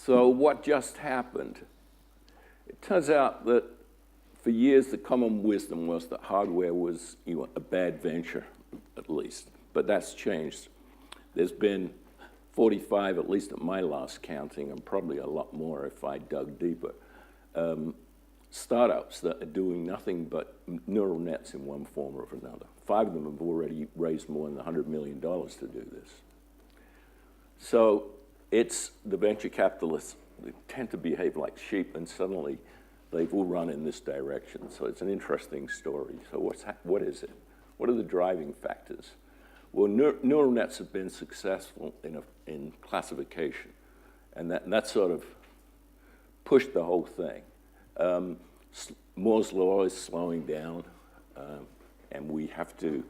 So what just happened? It turns out that for years the common wisdom was that hardware was a bad venture, at least. But that's changed. There's been 45, at least at my last counting, and probably a lot more if I dug deeper, startups that are doing nothing but neural nets in one form or another. 5 of them have already raised more than $100 million to do this. So it's the venture capitalists that tend to behave like sheep, and suddenly they've all run in this direction. So it's an interesting story. So what is it? What are the driving factors? Well, neural nets have been successful in classification, and that sort of pushed the whole thing. Moore's law is slowing down, and we have to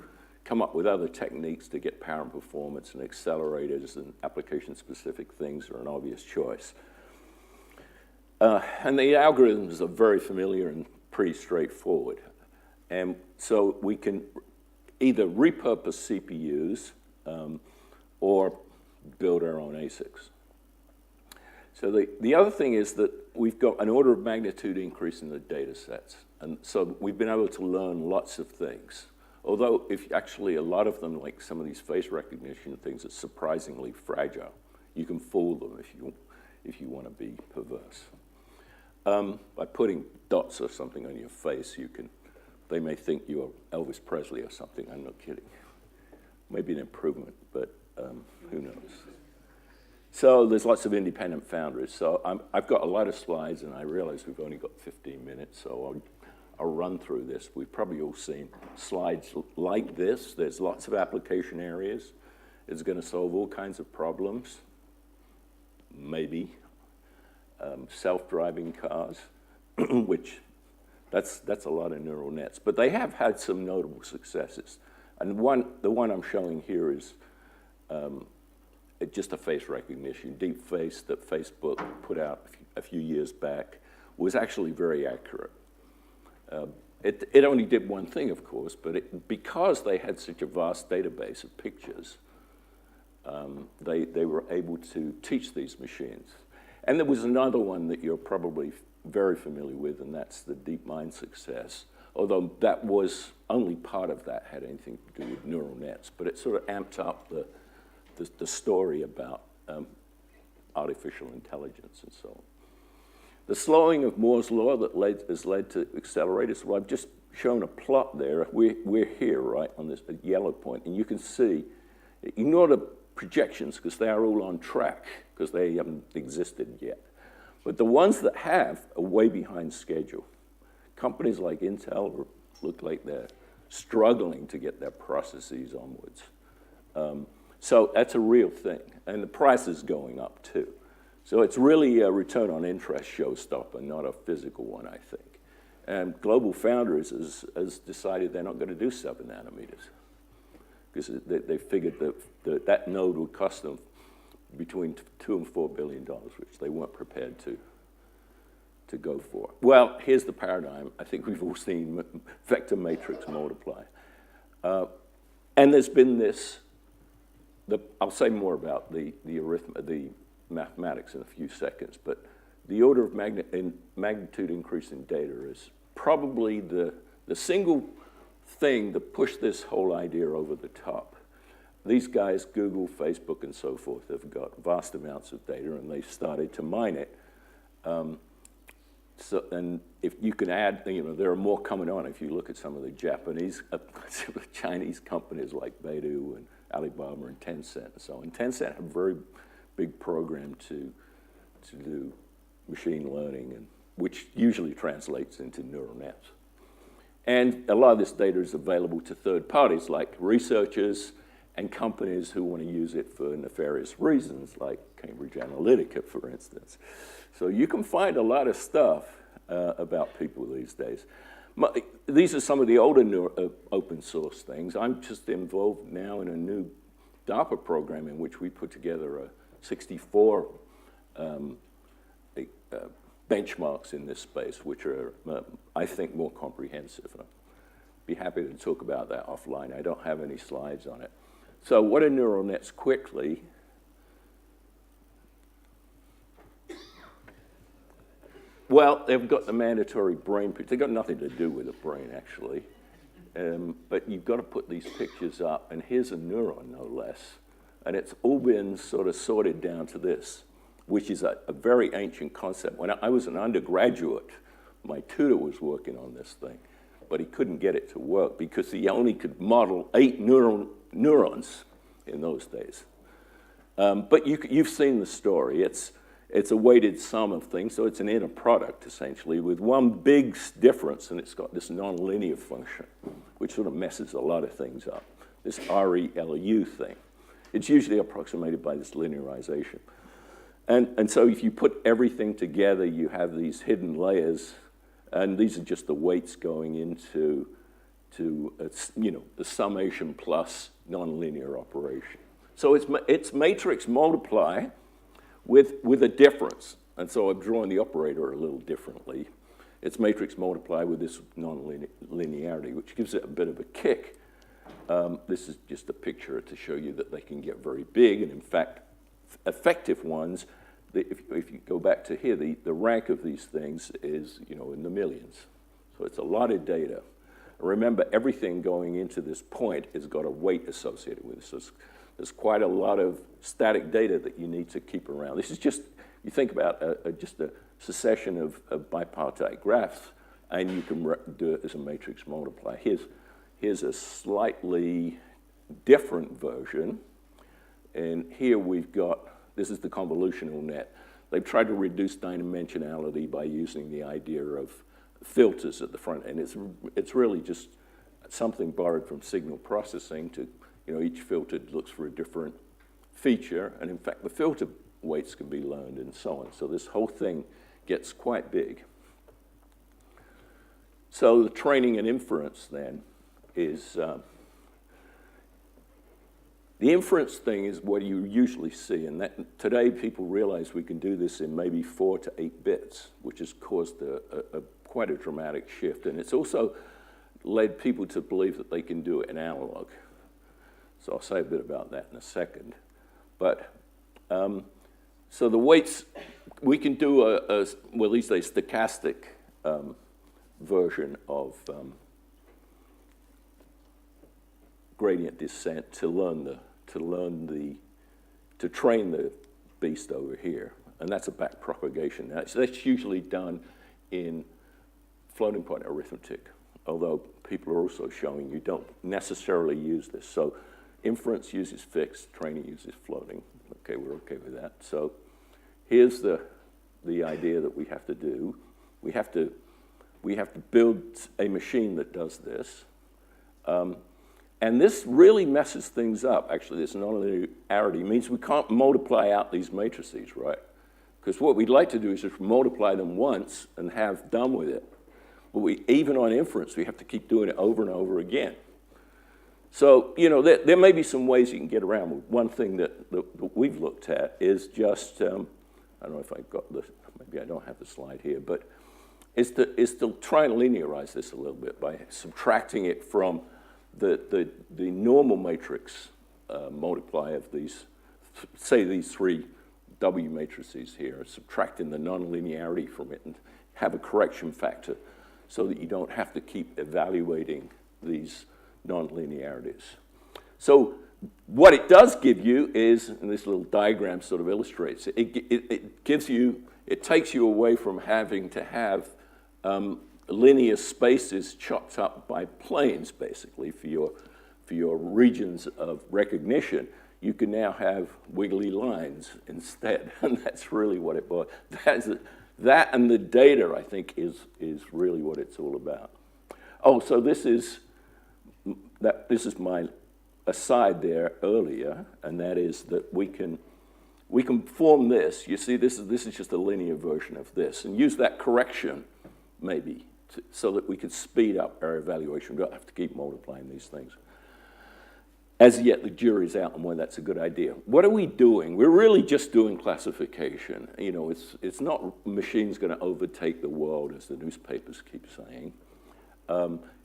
come up with other techniques to get power and performance, and accelerators and application-specific things are an obvious choice. And the algorithms are very familiar and pretty straightforward. And so we can either repurpose CPUs or build our own ASICs. So the other thing is that we've got an order of magnitude increase in the data sets. And so we've been able to learn lots of things. Although if actually a lot of them, like some of these face recognition things, are surprisingly fragile. You can fool them if you want to be perverse. By putting dots or something on your face, they may think you're Elvis Presley or something. I'm not kidding. Maybe an improvement, but who knows? So there's lots of independent foundries. So I've got a lot of slides, and I realize we've only got 15 minutes, so I'll run through this. We've probably all seen slides like this. There's lots of application areas. It's going to solve all kinds of problems, maybe. Self-driving cars, which that's a lot of neural nets. But they have had some notable successes. And the one I'm showing here is just a face recognition. Deep face that Facebook put out a few years back was actually very accurate. It only did one thing, of course, but because they had such a vast database of pictures, they were able to teach these machines. And there was another one that you're probably very familiar with, and that's the DeepMind success. Although that was only part of that had anything to do with neural nets, but it sort of amped up the story about artificial intelligence and so on. The slowing of Moore's law that has led to accelerators. Well, I've just shown a plot there. We're here, right, on this yellow point, and you can see, ignore the projections because they are all on track because they haven't existed yet. But the ones that have are way behind schedule. Companies like Intel look like they're struggling to get their processes onwards. So that's a real thing. And the price is going up too. So it's really a return on interest showstopper, not a physical one, I think. And Global Foundries has decided they're not going to do 7 nanometers because they figured that node would cost them between $2 and $4 billion, which they weren't prepared to go for. Well, here's the paradigm. I think we've all seen vector matrix multiply. And there's been this, I'll say more about the mathematics in a few seconds, but the order of magnitude increase in data is probably the single thing that pushed this whole idea over the top. These guys, Google, Facebook, and so forth, have got vast amounts of data, and they've started to mine it. And if you can add, there are more coming on if you look at some of the Japanese, Chinese companies like Baidu and Alibaba and Tencent and so on. Tencent have a very big program to do machine learning, which usually translates into neural nets. And a lot of this data is available to third parties like researchers and companies who want to use it for nefarious reasons, like Cambridge Analytica, for instance. So you can find a lot of stuff about people these days. These are some of the older open source things. I'm just involved now in a new DARPA program in which we put together 64 benchmarks in this space, which are, I think, more comprehensive. I'd be happy to talk about that offline. I don't have any slides on it. So what are neural nets quickly? Well, they've got the mandatory brain picture. They've got nothing to do with the brain, actually. But you've got to put these pictures up, and here's a neuron, no less. And it's all been sort of sorted down to this, which is a very ancient concept. When I was an undergraduate, my tutor was working on this thing, but he couldn't get it to work because he only could model 8 neurons in those days. But you've seen the story. It's a weighted sum of things, so it's an inner product, essentially, with one big difference, and it's got this nonlinear function, which sort of messes a lot of things up, this ReLU thing. It's usually approximated by this linearization. And so if you put everything together, you have these hidden layers, and these are just the weights going into the summation plus nonlinear operation. So it's matrix multiply with a difference. And so I've drawn the operator a little differently. It's matrix multiply with this non-linearity, which gives it a bit of a kick. This is just a picture to show you that they can get very big, and in fact, effective ones, if you go back to here, the rank of these things is in the millions. So it's a lot of data. Remember, everything going into this point has got a weight associated with it. So there's quite a lot of static data that you need to keep around. This is just, you think about just a succession of bipartite graphs, and you can do it as a matrix multiply. Here's a slightly different version. And here we've got, this is the convolutional net. They've tried to reduce dimensionality by using the idea of filters at the front end. It's really just something borrowed from signal processing to, each filter looks for a different feature. And in fact, the filter weights can be learned and so on. So this whole thing gets quite big. So the training and inference then is, the inference thing is what you usually see, and that today people realize we can do this in maybe 4 to 8 bits, which has caused quite a dramatic shift. And it's also led people to believe that they can do it in analog. So I'll say a bit about that in a second. But so the weights, we can do well, at least a stochastic version of gradient descent to train the beast over here, and that's a back propagation. That's usually done in floating point arithmetic, although people are also showing you don't necessarily use this. So inference uses fixed, training uses floating. Okay, we're okay with that. So here's the idea that we have to do. We have to build a machine that does this. And this really messes things up, actually. This nonlinearity means we can't multiply out these matrices, right? Because what we'd like to do is just multiply them once and have done with it. But even on inference, we have to keep doing it over and over again. So, there may be some ways you can get around with. One thing that we've looked at is just, I don't know if I've got this, maybe I don't have the slide here, but is to try and linearize this a little bit by subtracting it from the normal matrix multiply of these, say these 3 W matrices here, subtracting the nonlinearity from it and have a correction factor so that you don't have to keep evaluating these nonlinearities. So what it does give you is, and this little diagram sort of illustrates it, it gives you, it takes you away from having to have linear spaces chopped up by planes, basically, for your regions of recognition. You can now have wiggly lines instead, and that's really what it was. That and the data, I think, is really what it's all about. Oh, so this is my aside there earlier, and that is that we can form this. You see, this is just a linear version of this, and use that correction maybe so that we could speed up our evaluation. We don't have to keep multiplying these things. As yet, the jury's out on whether that's a good idea. What are we doing? We're really just doing classification. It's not machines going to overtake the world, as the newspapers keep saying.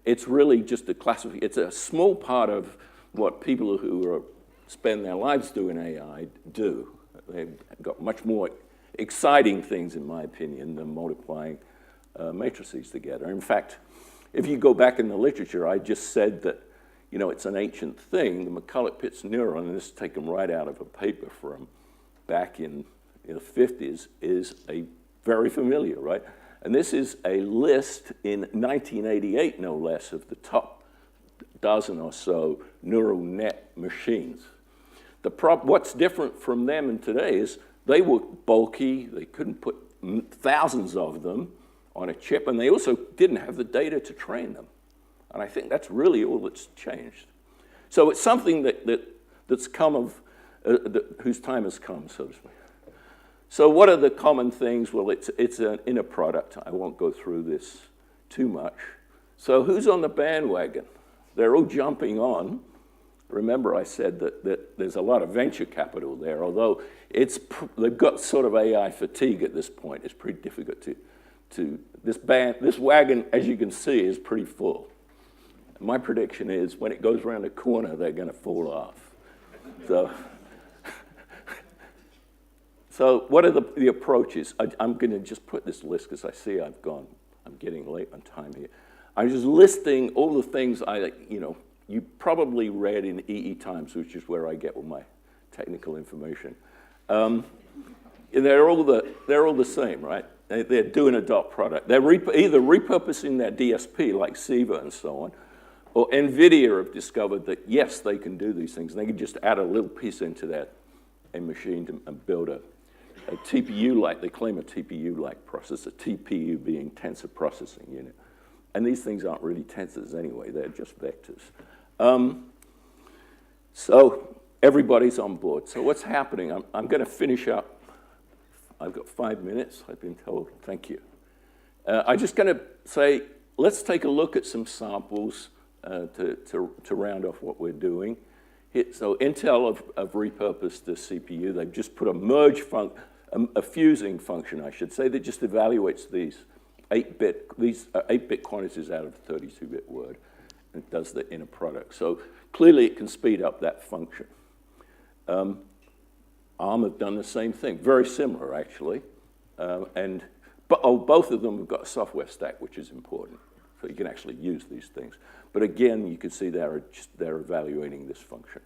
It's really just a classification. It's a small part of what people who spend their lives doing AI do. They've got much more exciting things, in my opinion, than multiplying matrices together. In fact, if you go back in the literature, I just said that, you know, it's an ancient thing. The McCulloch-Pitts neuron, and this is taken right out of a paper from back in the 50s, is a very familiar, right? And this is a list in 1988, no less, of the top dozen or so neural net machines. What's different from them and today is they were bulky, they couldn't put thousands of them on a chip, and they also didn't have the data to train them. And I think that's really all that's changed. So it's something that's come of, whose time has come, so to speak. So what are the common things? Well, it's an inner product. I won't go through this too much. So who's on the bandwagon? They're all jumping on. Remember I said that there's a lot of venture capital there, although they've got sort of AI fatigue at this point. It's pretty difficult this wagon, as you can see, is pretty full. My prediction is when it goes around the corner, they're going to fall off. So what are the approaches? I'm going to just put this list because I see I'm getting late on time here. I'm just listing all the things you probably read in EE Times, which is where I get all my technical information. They're all the same, right? They're doing a dot product. They're either repurposing their DSP like SIVA and so on, or NVIDIA have discovered that, yes, they can do these things. And they can just add a little piece into a machine and build a TPU-like, they claim a TPU-like processor, TPU being tensor processing unit. And these things aren't really tensors anyway, they're just vectors. So everybody's on board. So what's happening? I'm going to finish up. I've got 5 minutes, I've been told. Thank you. I'm just going to say, let's take a look at some samples to round off what we're doing. So Intel have repurposed the CPU. They've just put a merge a fusing function, I should say, that just evaluates these 8-bit quantities out of the 32-bit word, and it does the inner product. So clearly it can speed up that function. ARM have done the same thing, very similar actually, both of them have got a software stack, which is important, so you can actually use these things. But again, you can see they're evaluating this function.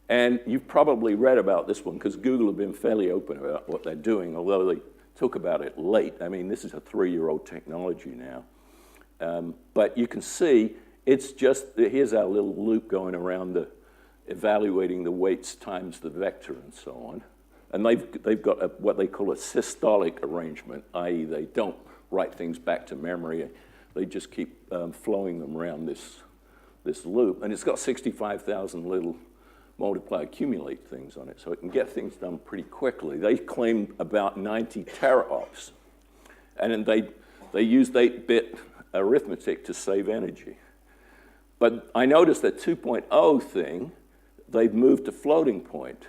And you've probably read about this one because Google have been fairly open about what they're doing, although they talk about it late. I mean, this is a 3-year-old technology now. But you can see it's just, here's our little loop going around evaluating the weights times the vector and so on. And they've got what they call a systolic arrangement, i.e. they don't write things back to memory. They just keep flowing them around this loop. And it's got 65,000 little multiply accumulate things on it, so it can get things done pretty quickly. They claim about 90 teraops. And then they used 8-bit arithmetic to save energy. But I noticed that 2.0 thing, they've moved to floating point.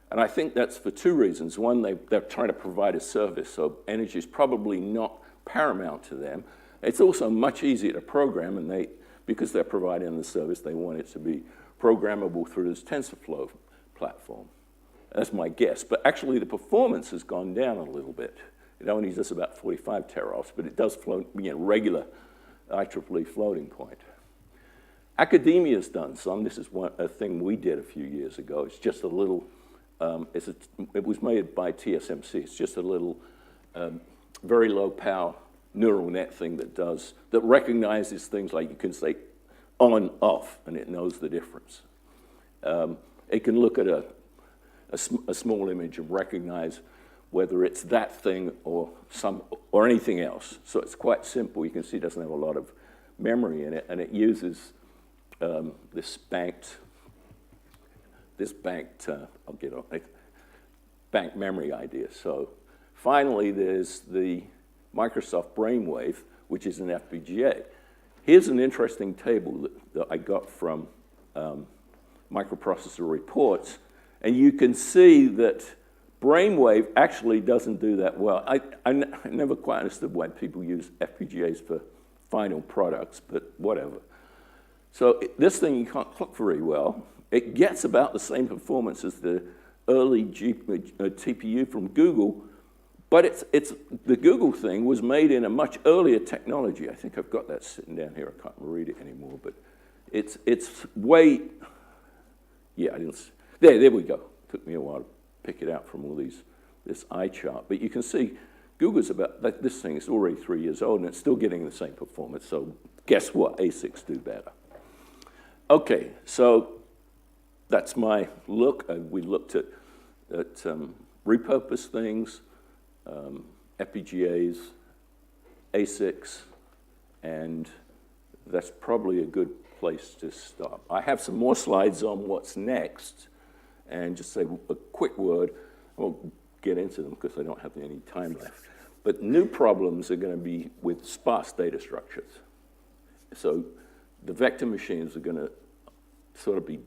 And I think that's for 2 reasons. One, they're trying to provide a service, so energy is probably not paramount to them. It's also much easier to program, and because they're providing the service, they want it to be programmable through this TensorFlow platform. That's my guess. But actually, the performance has gone down a little bit. It only does about 45 teraops, but it does float, regular IEEE floating point. Academia's done some. This is a thing we did a few years ago. It's just a little, it was made by TSMC. It's just a little very low power neural net thing that recognizes things like you can say on, off, and it knows the difference. It can look at a small image and recognize whether it's that thing or anything else. So it's quite simple. You can see it doesn't have a lot of memory in it, and it uses this banked banked memory idea. So finally, there's the Microsoft Brainwave, which is an FPGA. Here's an interesting table that I got from microprocessor reports, and you can see that Brainwave actually doesn't do that well. I never quite understood why people use FPGAs for final products, but whatever. So this thing you can't clock very well. It gets about the same performance as the early TPU from Google, but the Google thing was made in a much earlier technology. I think I've got that sitting down here. I can't read it anymore, but it's way, yeah, I didn't, there we go. Took me a while to pick it out from all this eye chart, but you can see Google's about, this thing is already 3 years old and it's still getting the same performance, so guess what, ASICs do better. Okay, so that's my look. We looked at repurposed things, FPGAs, ASICs, and that's probably a good place to stop. I have some more slides on what's next, and just say a quick word. I won't get into them because I don't have any time left. But new problems are going to be with sparse data structures. So the vector machines are going to sort of be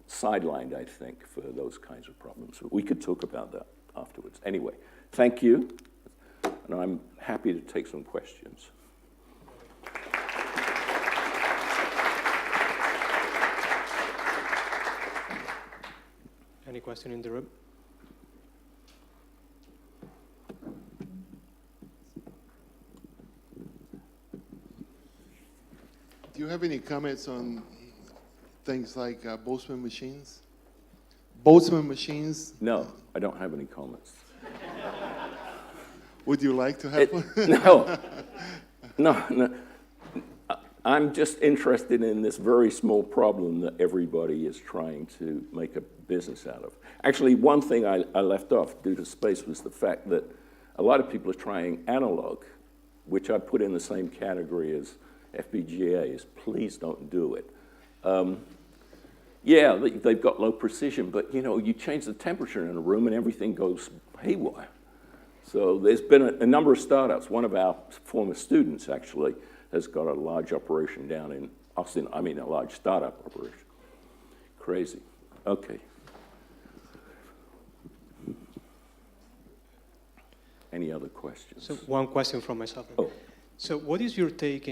sidelined, I think, for those kinds of problems. But we could talk about that afterwards. Anyway, thank you, and I'm happy to take some questions. Any question in the room? Do you have any comments on things like Boltzmann machines? Boltzmann machines? No, I don't have any comments. Would you like to have one? No. I'm just interested in this very small problem that everybody is trying to make a business out of. Actually, one thing I left off due to space was the fact that a lot of people are trying analog, which I put in the same category as FPGAs. Please don't do it. Yeah, they've got low precision, but you change the temperature in a room and everything goes haywire. So there's been a number of startups. One of our former students actually has got a large operation down in Austin. I mean, a large startup operation. Crazy. Okay. Any other questions? So one question from myself. Oh. So what is your take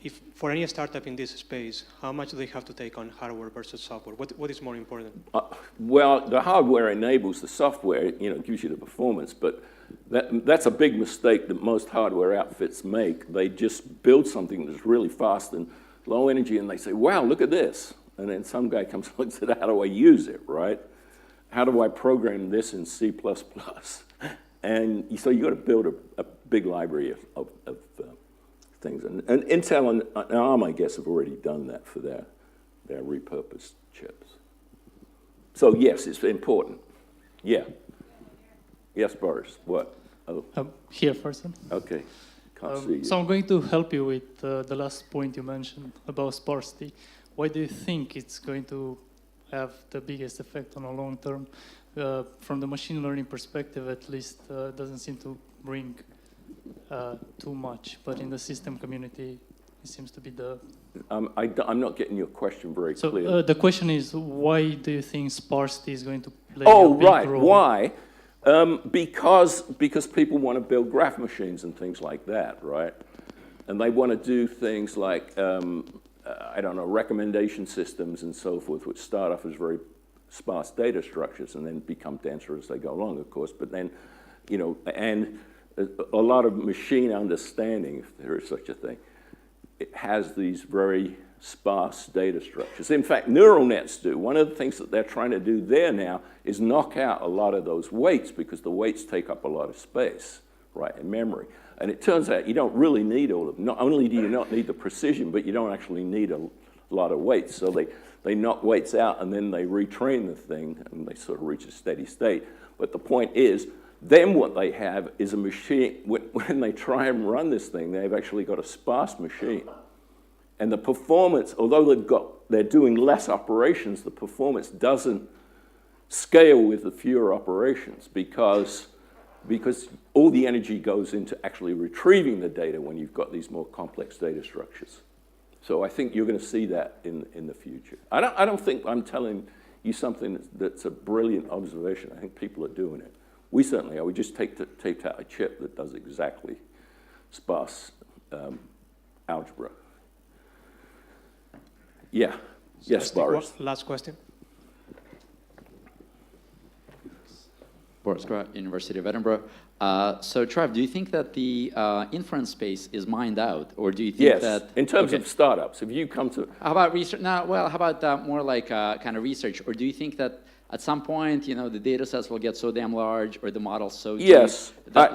if for any startup in this space, how much do they have to take on hardware versus software? What is more important? Well, the hardware enables the software, gives you the performance, but that's a big mistake that most hardware outfits make. They just build something that's really fast and low energy, and they say, wow, look at this. And then some guy comes and looks at how do I use it, right? How do I program this in C++? And so you got to build a big library of things. And Intel and ARM, I guess, have already done that for their repurposed chips. So yes, it's important. Yeah. Yes, Boris. What? Oh. Here first. Okay. Can't see you. So I'm going to help you with the last point you mentioned about sparsity. Why do you think it's going to have the biggest effect on a long term? From the machine learning perspective, at least, doesn't seem to bring too much. But in the system community, it seems to be the... I'm not getting your question very clear. So the question is, why do you think sparsity is going to play a big role? Why? Because people want to build graph machines and things like that, right? And they want to do things like, I don't know, recommendation systems and so forth, which start off as very sparse data structures and then become denser as they go along, of course. But then, and a lot of machine understanding, if there is such a thing, it has these very sparse data structures. In fact, neural nets do. One of the things that they're trying to do there now is knock out a lot of those weights because the weights take up a lot of space, right, in memory. And it turns out you don't really need all of them. Not only do you not need the precision, but you don't actually need a lot of weights. So they knock weights out and then they retrain the thing and they sort of reach a steady state. But the point is, then what they have is a machine, when they try and run this thing, they've actually got a sparse machine. And the performance, although they're doing less operations, the performance doesn't scale with the fewer operations because all the energy goes into actually retrieving the data when you've got these more complex data structures. So I think you're going to see that in the future. I don't think I'm telling you something that's a brilliant observation. I think people are doing it. We certainly are. We just taped out a chip that does exactly sparse algebra. Yeah. Yes, Boris. Last question. Boris Grant, University of Edinburgh. So, Trev, do you think that the inference space is mined out, or do you think that... Yes, in terms of startups, if you come to... How about research? No, well, how about more like kind of research? Or do you think that at some point, you know, the data sets will get so damn large, or the models so deep Yes, that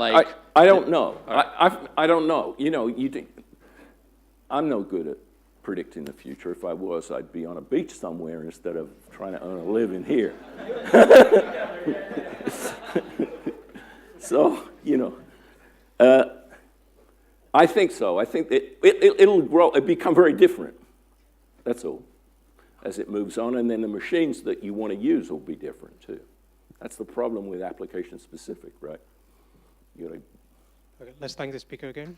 I don't know. I don't know. You know, I'm no good at predicting the future. If I was, I'd be on a beach somewhere instead of trying to earn a living here. So, you know, I think so. I think it'll grow, it'll become very different. That's all, as it moves on. And then the machines that you want to use will be different, too. That's the problem with application-specific, right? You gotta... Okay, let's thank the speaker again.